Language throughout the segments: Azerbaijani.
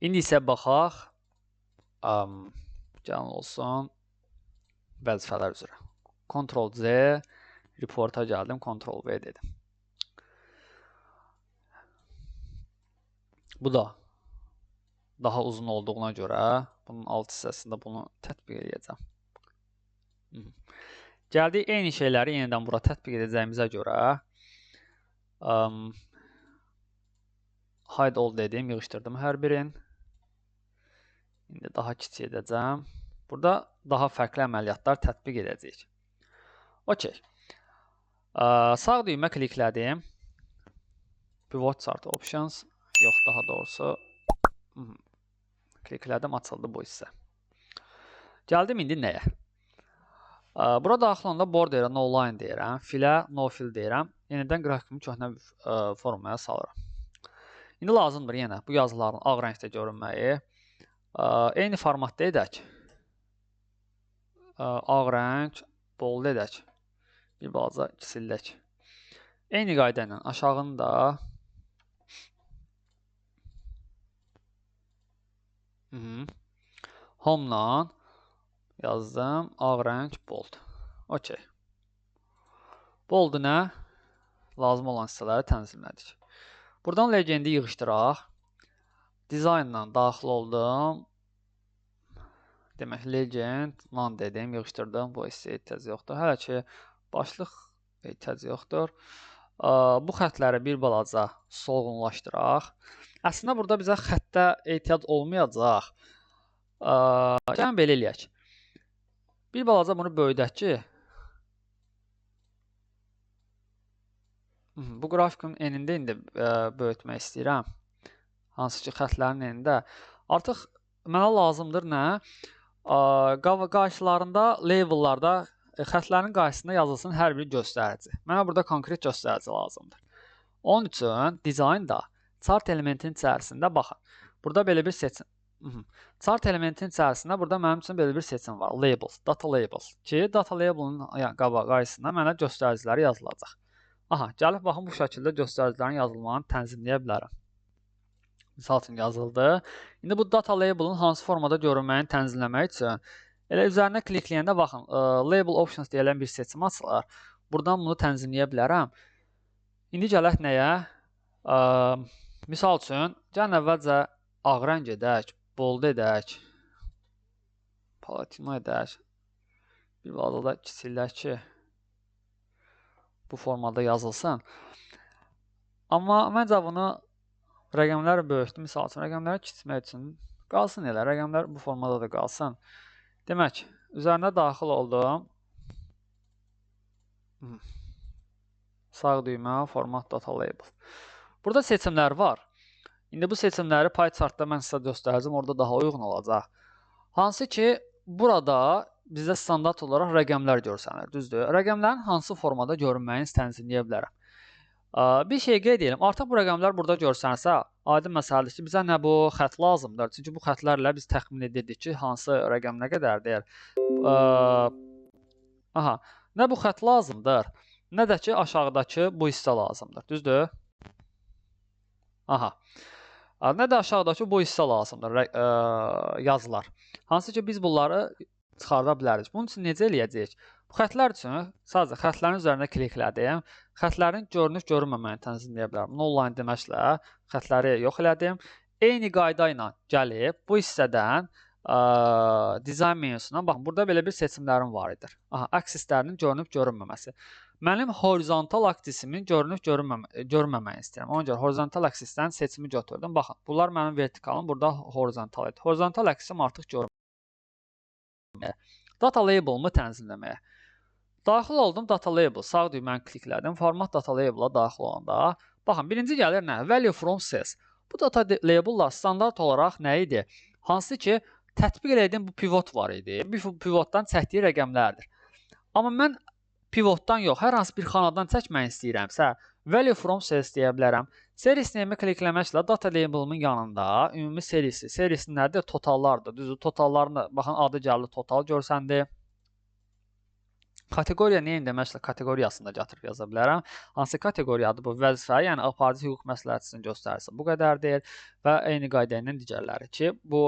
İndi isə baxaq, canlı olsun, vəzifələr üzrə. Ctrl-Z, reporta gəldim, Ctrl-V dedim. Bu da daha uzun olduğuna görə bunun alt hissəsində bunu tətbiq edəcəm. Gəldik, eyni şeyləri yenidən bura tətbiq edəcəyimizə görə hide all dedim, yığışdırdım hər birin. İndi daha kiçik edəcəm. Burada daha fərqli əməliyyatlar tətbiq edəcəyik. Okey. Sağ düymə kliklədim. Pivot chart options. Yox, daha doğrusu kliklədim, açıldı bu hissə. Gəldim indi nəyə? Burada daxil olanda borderə no line deyirəm, filə no fill deyirəm. Yenidən qrafikimi köhnə formaya salıram. İndi lazımdır yenə bu yazıların ağ rəngdə görünməyi. Eyni formatda edək. Ağ rəng, bold edək. Bir balaca kisillək. Eyni qayda ilə aşağını da home-dan yazdım. Ağ rəng, bold. Okey. Boldu nə? Lazım olan hissələri tənzimlədik. Buradan legendi yığışdıraq. Dizaynla daxil oldum. Demək, legend, lan dedim, yığışdırdım. Bu hissə ehtiyac yoxdur. Hələ ki, başlıq ehtiyac yoxdur. Bu xətləri bir balaca solğunlaşdıraq. Əslində, burada bizə xəttə ehtiyac olmayacaq. Gəlin belə eləyək. Bir balaca bunu böyüdək ki, bu qrafikin enində indi böyütmək istəyirəm. Hansı ki, xətlərin enində. Artıq mənə lazımdır nə? Qarşılarında, labellarda, xətlərin qarşısında yazılsın hər bir göstərici. Mənə burada konkret göstərici lazımdır. Onun üçün dizaynda chart elementin içərisində baxın. Burada belə bir seçim. Chart elementin içərisində burada mənim üçün belə bir seçim var. Labels, data labels. Ki, data label'ın qarşısında mənə göstəriciləri yazılacaq. Aha, gəlib baxın bu şəkildə göstəricilərin yazılmanı tənzimləyə bilərəm. Misal üçün yazıldı. İndi bu data label'ın hansı formada görünməyini tənzimləmək üçün elə üzərinə klikləyəndə baxın, label options deyilən bir seçim açılır. Buradan bunu tənzimləyə bilərəm. İndi gələk nəyə? Misal üçün, gəlin əvvəlcə ağ rəng edək, bold edək, palatino edək. Bir balaca da kiçildək ki, bu formada yazılsın. Amma məncə bunu rəqəmləri böyütdüm. Misal üçün, rəqəmləri kiçilmək üçün qalsın elə. Rəqəmlər bu formada da qalsın. Demək, üzərinə daxil oldum. Sağ düymə, format, data label. Burada seçimlər var. İndi bu seçimləri pie chartda mən sizə göstərəcəm. Orada daha uyğun olacaq. Hansı ki, burada bizə standart olaraq rəqəmlər görsənir. Düzdür. Rəqəmlərin hansı formada görünməyini tənzimləyə bilərəm. Bir şey qeyd edelim. Artıq bu rəqəmlər burada görsənsə, aydın məsələdir ki, bizə nə bu xətt lazımdır. Çünki bu xətlərlə biz təxmin edirdik ki, hansı rəqəm nə qədərdir. Nə bu xətt lazımdır, nə də ki, aşağıdakı bu hissə lazımdır. Düzdür? Nə də aşağıdakı bu hissə lazımdır, yazılar. Hansı ki, biz bunları çıxarda bilərik. Bunun üçün necə eləyəcəyik? Bu xətlər üçün sadəcə xətlərin üzərində kliklədim. Xətlərin görünüb görünməməyini tənzimləyə bilərəm. No line deməklə xətləri yox elədim. Eyni qayda ilə gəlib bu hissədən dizayn menüsündən baxın. Burada belə bir seçimlərim var idi. Aksislərinin görünüb görünməməsi. Mənim horizontal aksisimin görünüb görünməməyini istəyirəm. Ona görə horizontal aksisdən seçimi götürdüm. Baxın, bunlar mənim vertikalım. Burada horizontal idi. Horizontal aksisim artıq görünmür. Data label-ımı tənzimləməyə. Daxil oldum data label. Sağ düyməni kliklədim. Format data label-a daxil olanda. Baxın, birinci gəlir nə? Value from cells. Bu data label-la standart olaraq nə idi? Hansı ki, tətbiq elədiyim bu pivot var idi. Bu pivotdan çəkdiyi rəqəmlərdir. Amma mən pivotdan yox, hər hansı bir xanadan çəkmək istəyirəmsə, value from cells deyə bilərəm. Series name-i klikləməklə data label-ımın yanında ümumi serisi. Serisi nədir? Totallardır. Düzdür, totallarını, baxın, adı gəldi, total görsəndi. Kateqoriya neyim deməklə kateqoriyasını da gətirib yaza bilərəm. Hansı kateqoriyadır bu vəzifə, yəni aparıcı hüquq məsləhətçisinin göstəricisi bu qədərdir və eyni qayda ilə digərləri ki, bu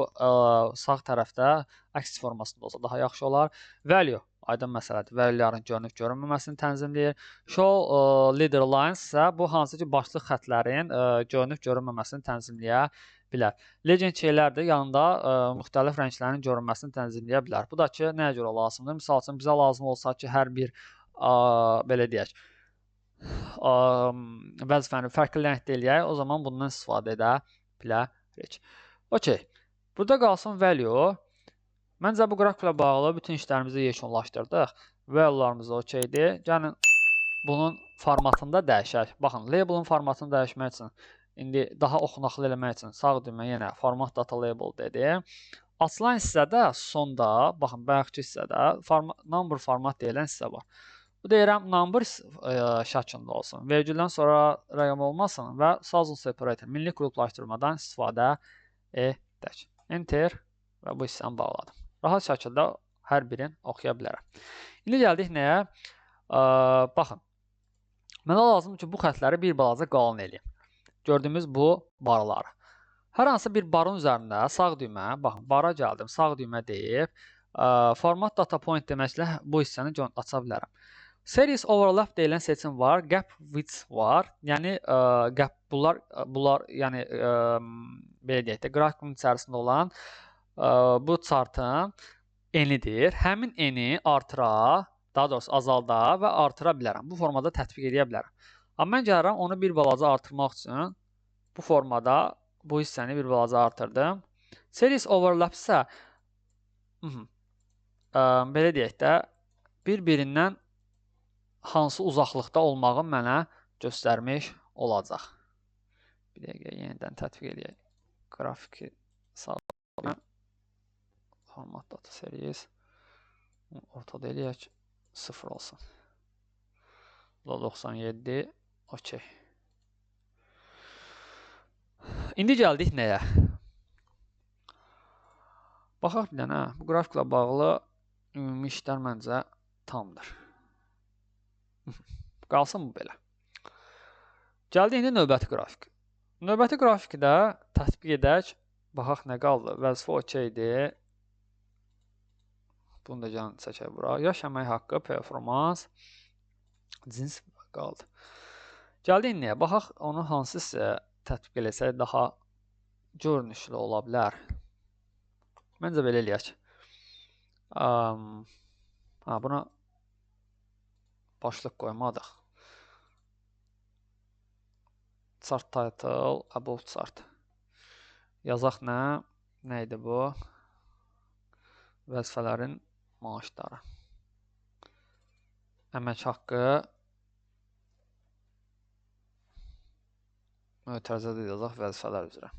sağ tərəfdə əks formasında olsa daha yaxşı olar. Value aydın məsələdir. Value'ların görünüb görünməməsini tənzimləyir. Show leader lines isə bu hansı ki başlıq xəttlərin görünüb görünməməsini tənzimləyə bilər. Legend şeylərdir, yanında müxtəlif rənglərin görünməsini tənzimləyə bilər. Bu da ki, nəyə görə lazımdır? Misal üçün, bizə lazım olsa ki, hər bir, belə deyək, vəzifəni fərqli rəngdə eləyək, o zaman bundan istifadə edə bilərik. Okey, burada qalsın value. Məncə bu qrafiklə bağlı bütün işlərimizi yekunlaşdırdıq. Value'larımız okeydir. Gəlin, bunun formatını da dəyişək. Baxın, label'ın formatını dəyişmək üçün İndi daha oxunaqlı eləmək üçün sağ düymə yenə format data label dedim. Açılan hissədə sonda, baxın, bayaqki hissədə number format deyilən hissə var. Bu deyirəm number şəklində olsun. Vergüldən sonra rəqəm olmasın və thousand separator, minlik qruplaşdırmadan istifadə edək. Enter və bu hissəni bağladım. Rahat şəkildə hər birini oxuya bilərəm. İndi gəldik nəyə? Baxın, mənə lazım ki, bu xətləri bir balaca qalın eləyim. Gördüyümüz bu barlar. Hər hansı bir barın üzərində sağ düymə, baxın, bara gəldim, sağ düymə deyib, format data point deməklə bu hissəni aça bilərəm. Series overlap deyilən seçim var, gap width var. Yəni gap bunlar yəni belə deyək də qrafikin içərisində olan bu chartın enidir. Həmin eni artıra, daha doğrusu azalda və artıra bilərəm. Bu formada tətbiq edə bilərəm. Amma mən gəlirəm onu bir balaca artırmaq üçün bu formada bu hissəni bir balaca artırdım. Series overlap isə belə deyək də bir-birindən hansı uzaqlıqda olmağı mənə göstərmiş olacaq. Bir dəqiqə yenidən tətbiq edək. Qrafiki sağlayaq. Format data series ortada eləyək 0 olsun. 97 okey. İndi gəldik nəyə? Baxaq bir dənə, bu qrafiklə bağlı ümumi işlər məncə tamdır. Qalsın bu belə. Gəldik indi növbəti qrafik. Növbəti grafikdə tətbiq edək. Baxaq nə qaldı? Vəzifə okeydir. Bunu da gəlin çəkək bura. Yaş əmək haqqı, performans, cins qaldı. Gəldik nəyə? Baxaq onu hansısa tətbiq eləsək daha görünüşlü ola bilər. Məncə belə eləyək. Buna başlıq qoymadıq. Chart title, above chart. Yazaq nə? Nə idi bu? Vəzifələrin maaşları. Əmək haqqı. Mötərizədə yazaq vəzifələr üzrə.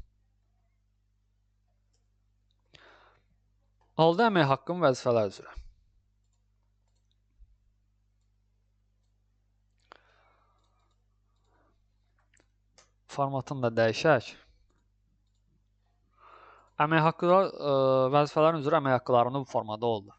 Aldı əmək haqqım vəzifələr üzrə. Formatını da dəyişək. Əmək haqqılar, vəzifələrin üzrə əmək haqqılarını bu formada oldu.